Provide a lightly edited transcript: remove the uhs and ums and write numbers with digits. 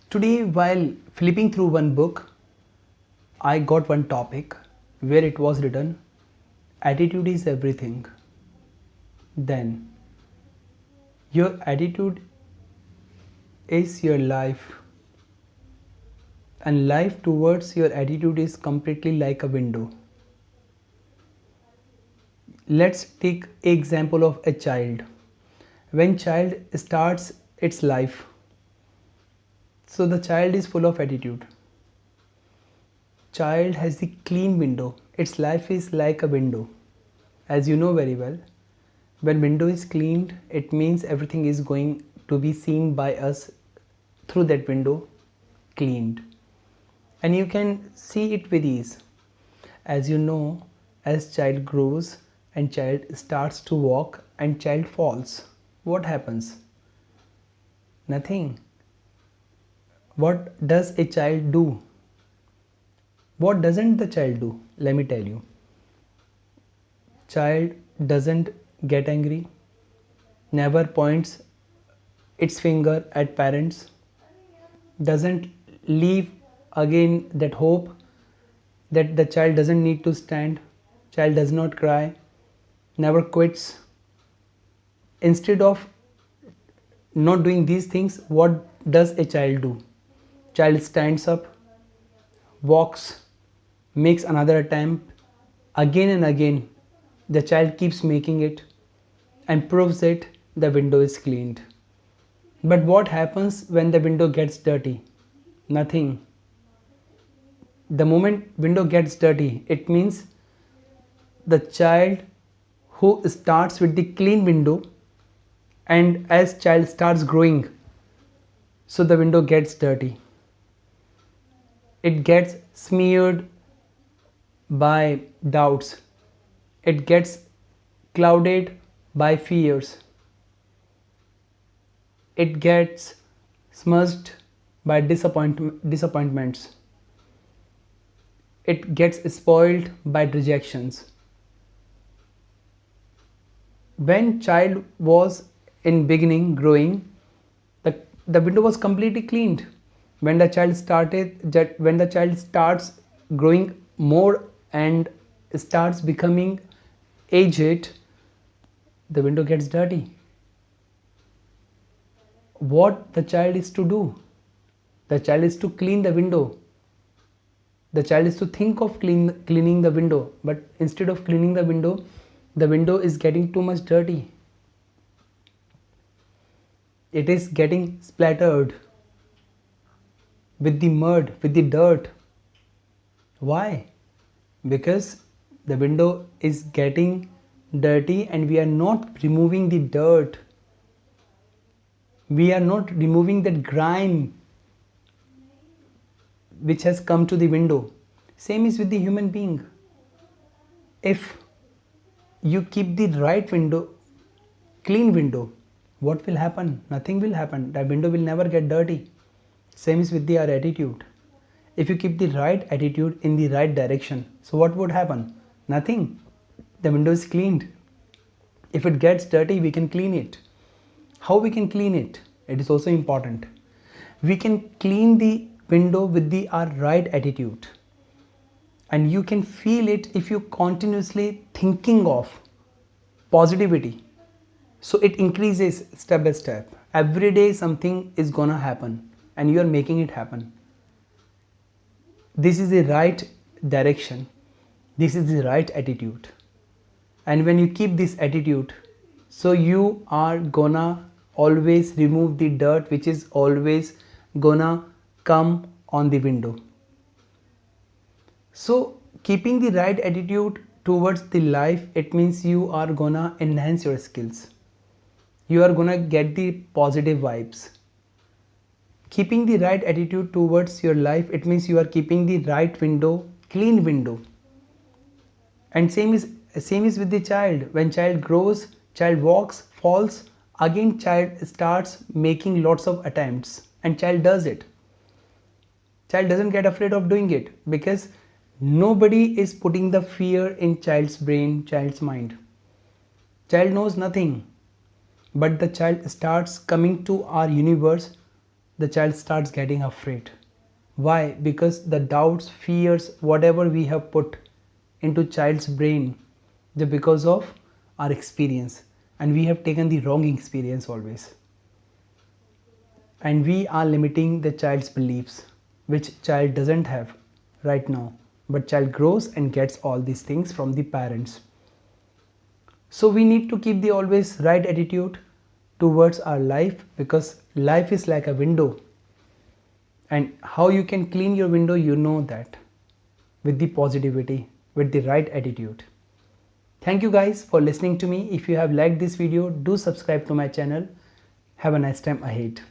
Today, while flipping through one book, I got one topic where it was written, attitude is everything. Then, your attitude is your life, and life towards your attitude is completely like a window. Let's take example of a child. When child starts its life, so the child is full of attitude. Child has the clean window. Its life is like a window. As you know very well, when window is cleaned, it means everything is going to be seen by us through that window cleaned. And you can see it with ease. As you know, as child grows and child starts to walk and child falls, what happens? Nothing. What does a child do? What doesn't the child do? Let me tell you. Child doesn't get angry, never points its finger at parents, doesn't leave again that hope that the child doesn't need to stand, child does not cry, never quits. Instead of not doing these things, what does a child do? Child stands up, walks, makes another attempt, again and again the child keeps making it and proves it the window is cleaned. But what happens when the window gets dirty? Nothing. The moment window gets dirty, it means the child who starts with the clean window, and as child starts growing, so the window gets dirty. It gets smeared by doubts. It gets clouded by fears. It gets smudged by disappointments. It gets spoiled by rejections. When child was in beginning growing, the window was completely cleaned. When the child starts growing more and starts becoming aged, the window gets dirty. What the child is to do? The child is to clean the window. The child is to think of cleaning the window, but instead of cleaning the window is getting too much dirty. It is getting splattered with the mud, with the dirt. Why? Because the window is getting dirty and we are not removing the dirt. We are not removing that grime which has come to the window. Same is with the human being. If you keep the right window, clean window, what will happen? Nothing will happen. That window will never get dirty. Same is with our attitude. If you keep the right attitude in the right direction, so what would happen? Nothing. The window is cleaned. If it gets dirty, we can clean it. How we can clean it? It is also important. We can clean the window with our right attitude. And you can feel it if you continuously thinking of positivity. So it increases step by step. Every day something is gonna happen and you are making it happen. This is the right direction. This is the right attitude. And when you keep this attitude, so you are gonna always remove the dirt which is always gonna come on the window. So keeping the right attitude towards the life, it means you are gonna enhance your skills. You are gonna get the positive vibes. Keeping the right attitude towards your life, it means you are keeping the right window, clean window. And same is with the child. When child grows, child walks, falls, again child starts making lots of attempts and child does it. Child doesn't get afraid of doing it because nobody is putting the fear in child's brain, child's mind. Child knows nothing, but the child starts coming to our universe the child starts getting afraid. Why? Because the doubts, fears, whatever we have put into child's brain, because of our experience, and we have taken the wrong experience always, and we are limiting the child's beliefs, which child doesn't have right now, but child grows and gets all these things from the parents. So we need to keep the always right attitude towards our life, because life is like a window, and how you can clean your window, you know that, with the positivity, with the right attitude. Thank you guys for listening to me. If you have liked this video, do subscribe to my channel. Have a nice time ahead.